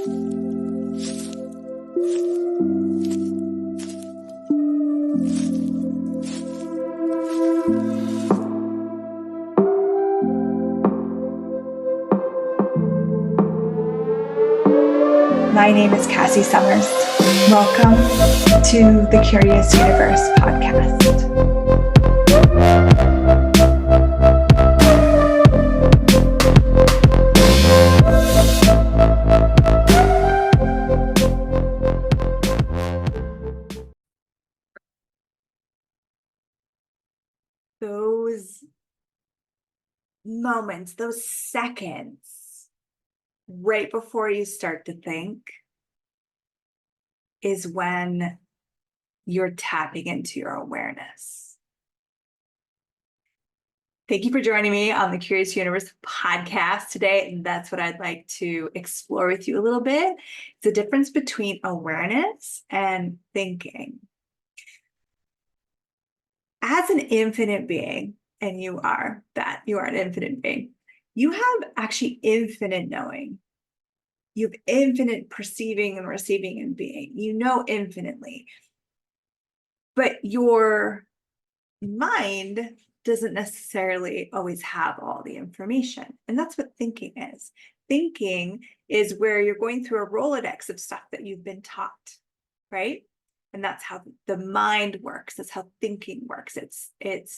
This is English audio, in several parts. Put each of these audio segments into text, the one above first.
My name is Cassy Summers. Welcome to the Curious Universe podcast. Those moments, those seconds right before you start to think is when you're tapping into your awareness. Thank you for joining me on the Curious Universe podcast today. And that's what I'd like to explore with you a little bit. It's the difference between awareness and thinking. As an infinite being, and you are an infinite being, you have actually infinite knowing. You have infinite perceiving and receiving and being. You know infinitely. But your mind doesn't necessarily always have all the information. And that's what thinking is. Thinking is where you're going through a Rolodex of stuff that you've been taught, right? And that's how the mind works. That's how thinking works. It's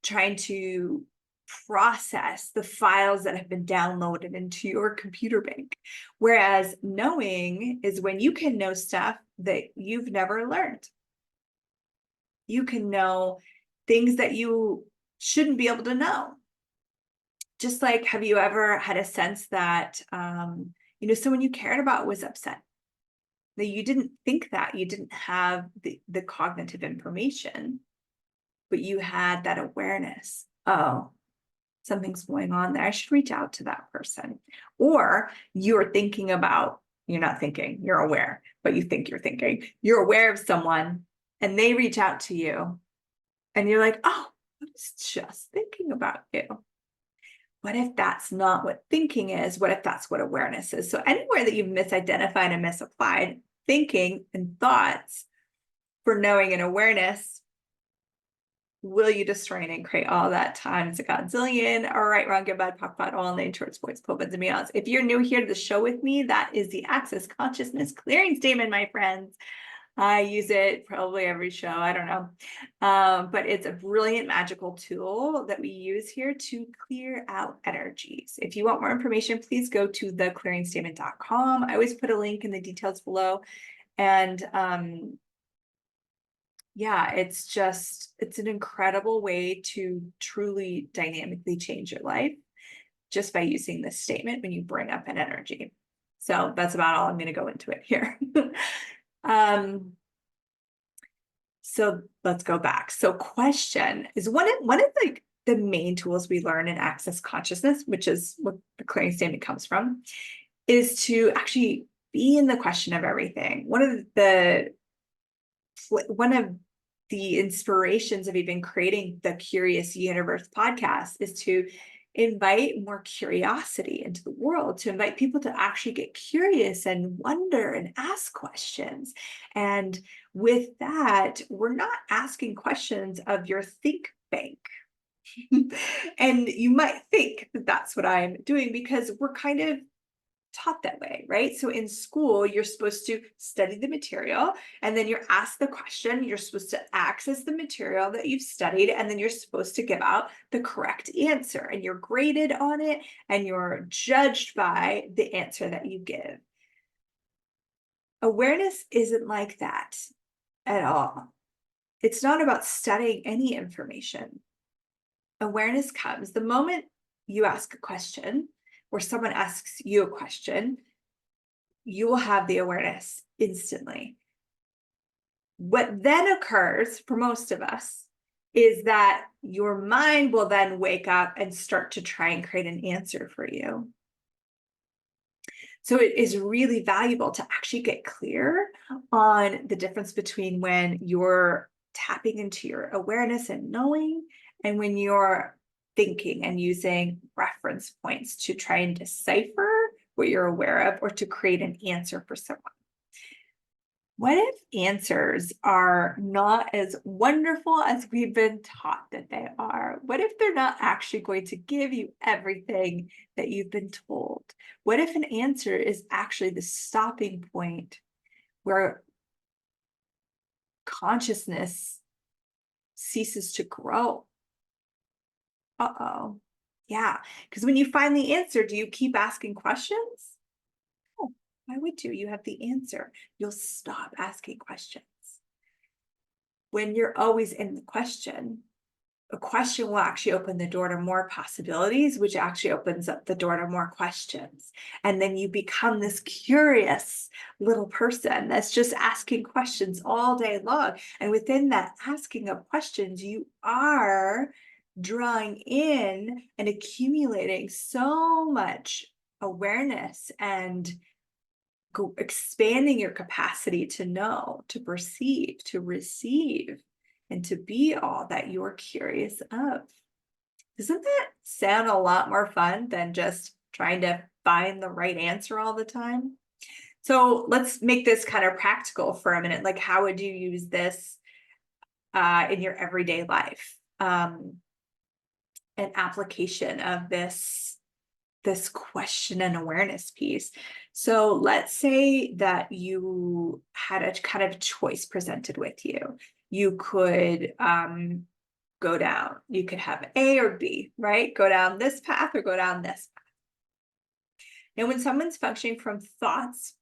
trying to process the files that have been downloaded into your computer bank. Whereas knowing is when you can know stuff that you've never learned. You can know things that you shouldn't be able to know. Just like, have you ever had a sense that, someone you cared about was upset? That you didn't think that, you didn't have the cognitive information, but you had that awareness. Oh, something's going on there. I should reach out to that person. Or you're thinking about, you're not thinking, you're aware, but you think you're thinking. You're aware of someone and they reach out to you and you're like, oh, I was just thinking about you. What if that's not what thinking is? What if that's what awareness is? So anywhere that you've misidentified and misapplied thinking and thoughts for knowing and awareness, will you destroy and create all that times a godzillion? All right, wrong, good, bad, pop, pot, all name, short, sports, pulpits, and beyonds. If you're new here to the show with me, that is the Access Consciousness Clearing Statement, my friends. I use it probably every show. I don't know. But it's a brilliant magical tool that we use here to clear out energies. If you want more information, please go to theclearingstatement.com. I always put a link in the details below. And it's an incredible way to truly dynamically change your life just by using this statement when you bring up an energy. So that's about all I'm going to go into it here. So let's go back. So question is one of the main tools we learn in Access Consciousness, which is what the clearing statement comes from, is to actually be in the question of everything. One of the inspirations of even creating the Curious Universe podcast is to invite more curiosity into the world, to invite people to actually get curious and wonder and ask questions. And with that, we're not asking questions of your think bank. And you might think that that's what I'm doing because we're kind of taught that way, right? So in school, you're supposed to study the material and then you're asked the question, you're supposed to access the material that you've studied, and then you're supposed to give out the correct answer, and you're graded on it and you're judged by the answer that you give. Awareness isn't like that at all. It's not about studying any information. Awareness comes the moment you ask a question, or someone asks you a question, you will have the awareness instantly. What then occurs for most of us is that your mind will then wake up and start to try and create an answer for you. So it is really valuable to actually get clear on the difference between when you're tapping into your awareness and knowing, and when you're thinking and using reference points to try and decipher what you're aware of, or to create an answer for someone. What if answers are not as wonderful as we've been taught that they are? What if they're not actually going to give you everything that you've been told? What if an answer is actually the stopping point where consciousness ceases to grow? Uh-oh. Yeah, because when you find the answer, do you keep asking questions? Oh, why would you? You have the answer. You'll stop asking questions. When you're always in the question, a question will actually open the door to more possibilities, which actually opens up the door to more questions. And then you become this curious little person that's just asking questions all day long. And within that asking of questions, you are drawing in and accumulating so much awareness and expanding your capacity to know, to perceive, to receive, and to be all that you're curious of. Doesn't that sound a lot more fun than just trying to find the right answer all the time? So let's make this kind of practical for a minute. Like, how would you use this in your everyday life? An application of this question and awareness piece. So let's say that you had a kind of choice presented with you. You could go down, you could have A or B, right? Go down this path or go down this path. Now, when someone's functioning from thoughts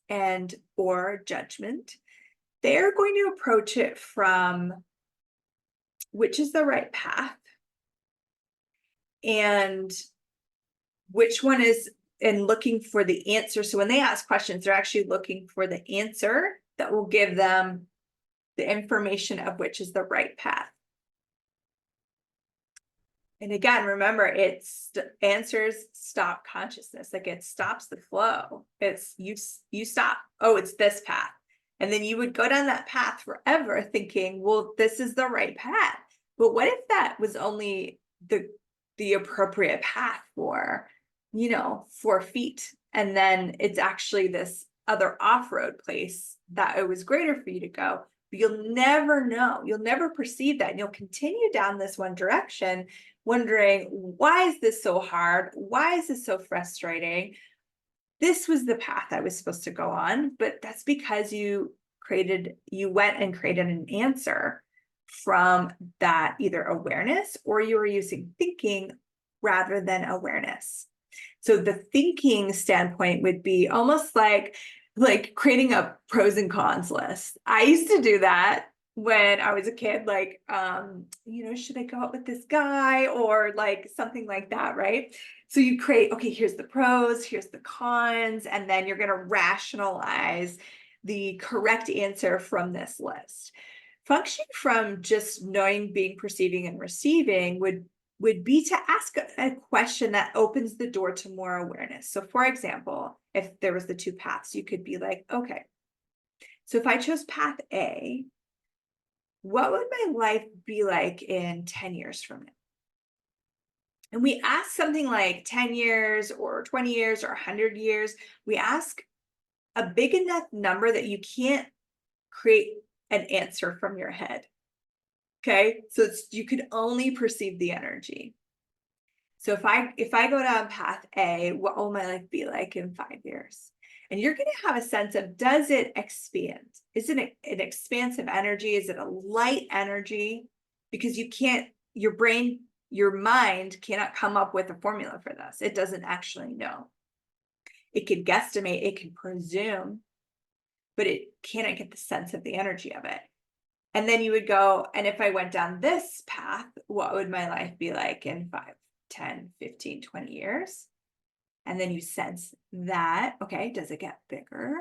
and or judgment, they're going to approach it from which is the right path and which one is, and looking for the answer. So when they ask questions, they're actually looking for the answer that will give them the information of which is the right path. And again, remember, it's answers stop consciousness. Like, it stops the flow. It's you stop. Oh, it's this path. And then you would go down that path forever thinking, well, this is the right path. But what if that was only the appropriate path for, 4 feet? And then it's actually this other off-road place that it was greater for you to go. But you'll never know. You'll never perceive that. And you'll continue down this one direction, wondering, why is this so hard? Why is this so frustrating? This was the path I was supposed to go on, but that's because you went and created an answer from that either awareness, or you were using thinking rather than awareness. So the thinking standpoint would be almost like creating a pros and cons list. I used to do that when I was a kid, like, should I go out with this guy, or like something like that, right? So you create, okay, here's the pros, here's the cons, and then you're going to rationalize the correct answer from this list. Functioning from just knowing, being, perceiving, and receiving would be to ask a question that opens the door to more awareness. So for example, if there was the 2 paths, you could be like, okay, so if I chose path A, what would my life be like in 10 years from now? And we ask something like 10 years or 20 years or 100 years. We ask a big enough number that you can't create an answer from your head. Okay, so you could only perceive the energy. So if I go down path A, what will my life be like in 5 years? And you're going to have a sense of, does it expand? Is it an expansive energy? Is it a light energy? Because your mind cannot come up with a formula for this. It doesn't actually know. It can guesstimate, it can presume, but it cannot get the sense of the energy of it. And then you would go, and if I went down this path, what would my life be like in 5, 10, 15, 20 years? And then you sense that, okay, does it get bigger?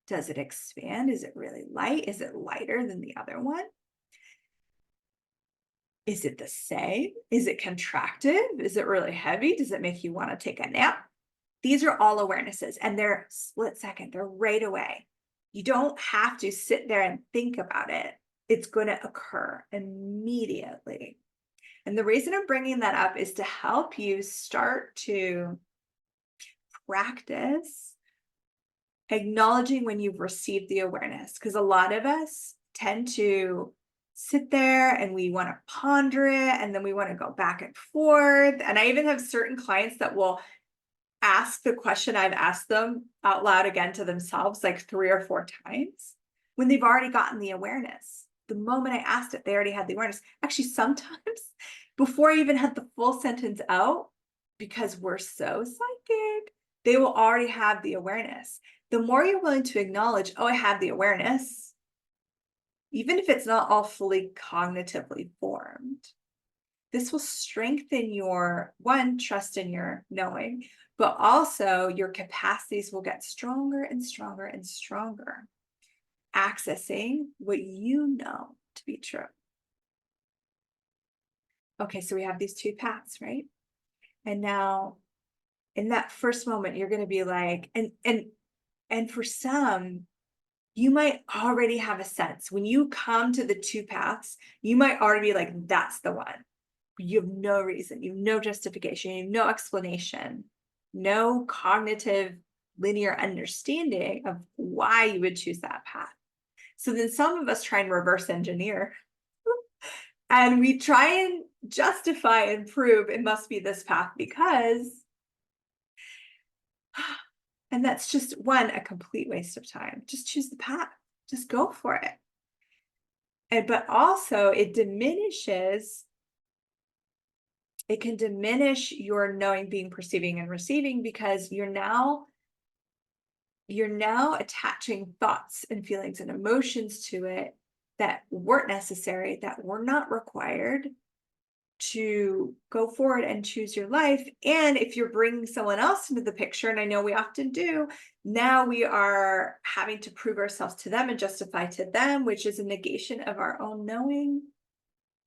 Does it expand? Is it really light? Is it lighter than the other one? Is it the same? Is it contractive? Is it really heavy? Does it make you want to take a nap? These are all awarenesses, and they're split second. They're right away. You don't have to sit there and think about it. It's going to occur immediately. And the reason I'm bringing that up is to help you start to practice acknowledging when you've received the awareness, because a lot of us tend to sit there and we want to ponder it, and then we want to go back and forth. And I even have certain clients that will ask the question I've asked them out loud again to themselves like 3 or 4 times when they've already gotten the awareness. The moment I asked it, they already had the awareness. Actually, sometimes before I even had the full sentence out, because we're so psychic, they will already have the awareness. The more you're willing to acknowledge, oh, I have the awareness, even if it's not all fully cognitively formed, this will strengthen your, one, trust in your knowing, but also your capacities will get stronger and stronger and stronger, accessing what you know to be true. Okay, so we have these 2 paths, right? And now in that first moment, you're going to be like, and for some, you might already have a sense. When you come to the 2 paths, you might already be like, that's the one. You have no reason, you have no justification, you have no explanation, no cognitive linear understanding of why you would choose that path. So then some of us try and reverse engineer and we try and justify and prove it must be this path because, and that's just one, a complete waste of time. Just choose the path, just go for it. And but also it can diminish your knowing, being, perceiving, and receiving, because you're now attaching thoughts and feelings and emotions to it that weren't necessary, that were not required to go forward and choose your life. And if you're bringing someone else into the picture, and I know we often do, now we are having to prove ourselves to them and justify to them, which is a negation of our own knowing.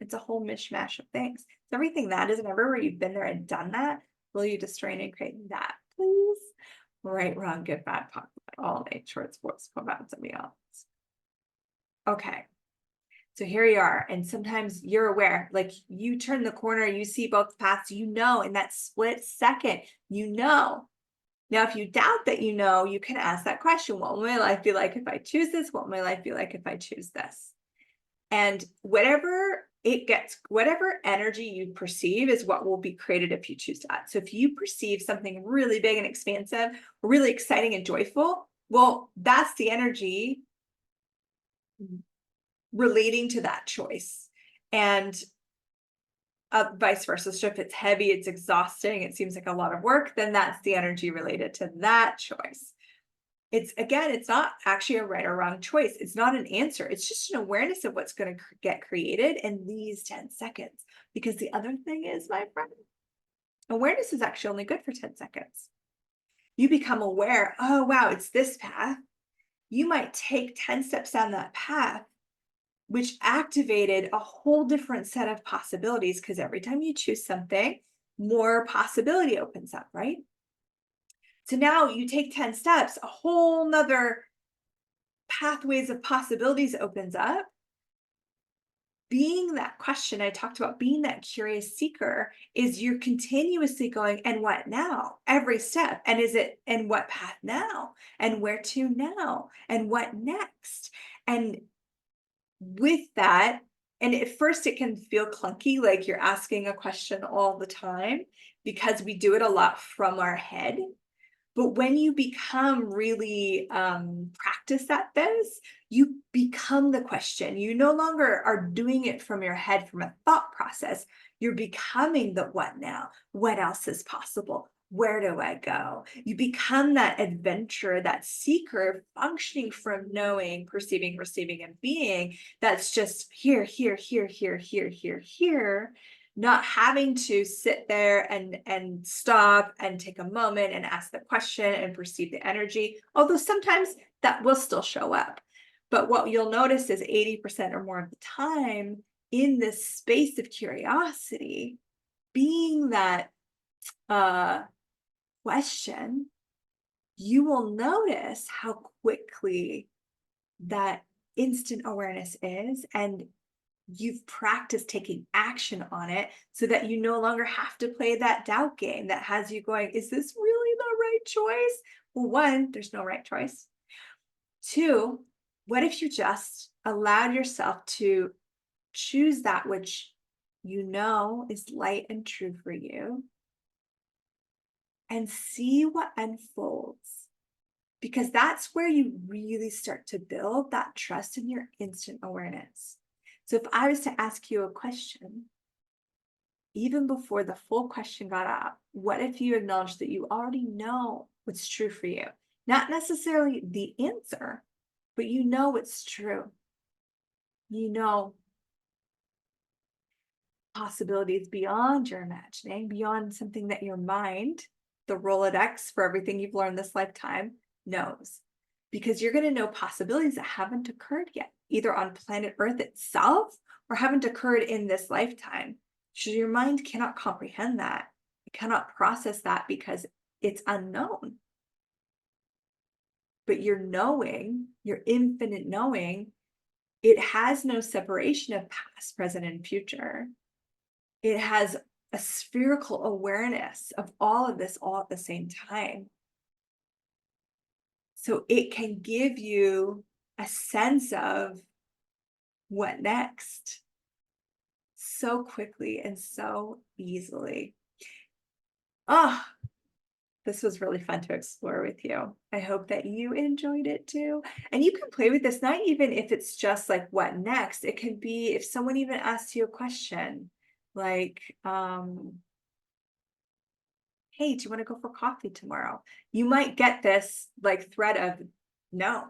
It's a whole mishmash of things. So everything that is, and everywhere you've been there and done that, will you destroy and create that, please? Right, wrong, good, bad, popular, all night, short, sports, about somebody else. Okay. So here you are. And sometimes you're aware, like you turn the corner, you see both paths, you know, in that split second, you know. Now, if you doubt that, you know, you can ask that question. What will my life be like if I choose this? What will my life be like if I choose this? And whatever it gets, whatever energy you perceive is what will be created if you choose that. So if you perceive something really big and expansive, really exciting and joyful, well, that's the energy relating to that choice. And vice versa. So if it's heavy, it's exhausting, it seems like a lot of work, then that's the energy related to that choice. It's not actually a right or wrong choice. It's not an answer. It's just an awareness of what's going to get created in these 10 seconds. Because the other thing is, my friend, awareness is actually only good for 10 seconds. You become aware, oh, wow, it's this path. You might take 10 steps down that path, which activated a whole different set of possibilities, because every time you choose something, more possibility opens up, right? So now you take 10 steps, a whole nother pathways of possibilities opens up. Being that question I talked about, being that curious seeker, is you're continuously going, and what now? Every step. And is it, and what path now? And where to now? And what next? And with that, and at first it can feel clunky, like you're asking a question all the time, because we do it a lot from our head. But when you become really practice at this, you become the question. You no longer are doing it from your head, from a thought process. You're becoming the what now? What else is possible? Where do I go? You become that adventurer, that seeker, functioning from knowing, perceiving, receiving, and being. That's just here, here, here, here, here, here, here. Not having to sit there and stop and take a moment and ask the question and perceive the energy, although sometimes that will still show up. But what you'll notice is 80% or more of the time in this space of curiosity, being that question, you will notice how quickly that instant awareness is, and you've practiced taking action on it, so that you no longer have to play that doubt game that has you going, is this really the right choice? Well, one, there's no right choice. Two, what if you just allowed yourself to choose that which you know is light and true for you and see what unfolds? Because that's where you really start to build that trust in your instant awareness. So if I was to ask you a question, even before the full question got up, what if you acknowledge that you already know what's true for you? Not necessarily the answer, but you know what's true. You know possibilities beyond your imagining, beyond something that your mind, the Rolodex for everything you've learned this lifetime, knows. Because you're going to know possibilities that haven't occurred yet, either on planet Earth itself or haven't occurred in this lifetime. So your mind cannot comprehend that. It cannot process that because it's unknown. But your knowing, your infinite knowing, it has no separation of past, present, and future. It has a spherical awareness of all of this all at the same time. So it can give you a sense of what next so quickly and so easily. Oh, this was really fun to explore with you. I hope that you enjoyed it too. And you can play with this, not even if it's just like what next. It can be if someone even asks you a question like, hey, do you want to go for coffee tomorrow? You might get this like thread of no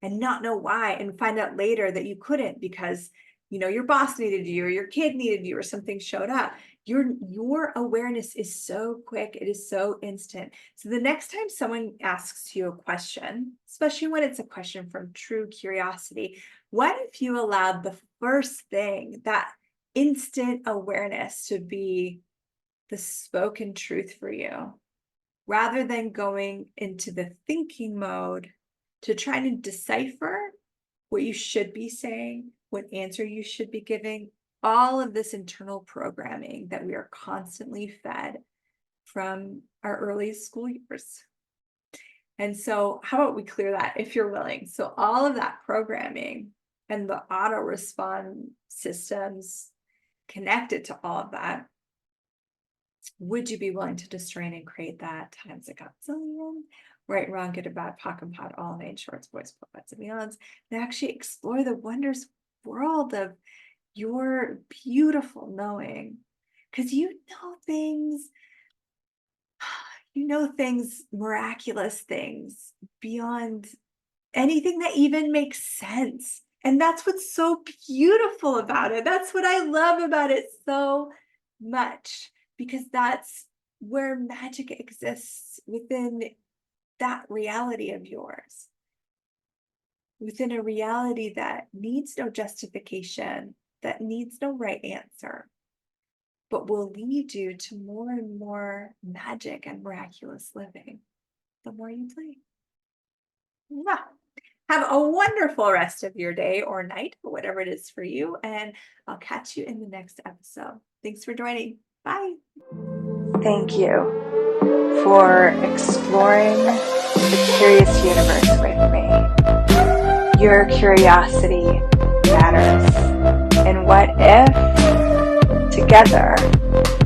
and not know why and find out later that you couldn't because your boss needed you or your kid needed you or something showed up. Your awareness is so quick, it is so instant. So the next time someone asks you a question, especially when it's a question from true curiosity, what if you allowed the first thing, that instant awareness, to be the spoken truth for you, rather than going into the thinking mode to try to decipher what you should be saying, what answer you should be giving, all of this internal programming that we are constantly fed from our earliest school years. And so how about we clear that if you're willing? So all of that programming and the auto respond systems connected to all of that, would you be willing to destroy and create that times a gazillion? Right, wrong, good or bad, POC and POD, all named shorts, boys, poets, and beyonds, and actually explore the wondrous world of your beautiful knowing. Because you know things, miraculous things beyond anything that even makes sense. And that's what's so beautiful about it. That's what I love about it so much, because that's where magic exists, within that reality of yours, within a reality that needs no justification, that needs no right answer, but will lead you to more and more magic and miraculous living the more you play. Mwah. Have a wonderful rest of your day or night, or whatever it is for you, and I'll catch you in the next episode. Thanks for joining. Bye. Thank you for exploring the curious universe with me. Your curiosity matters. And what if together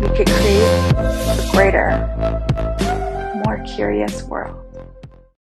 we could create a greater, more curious world?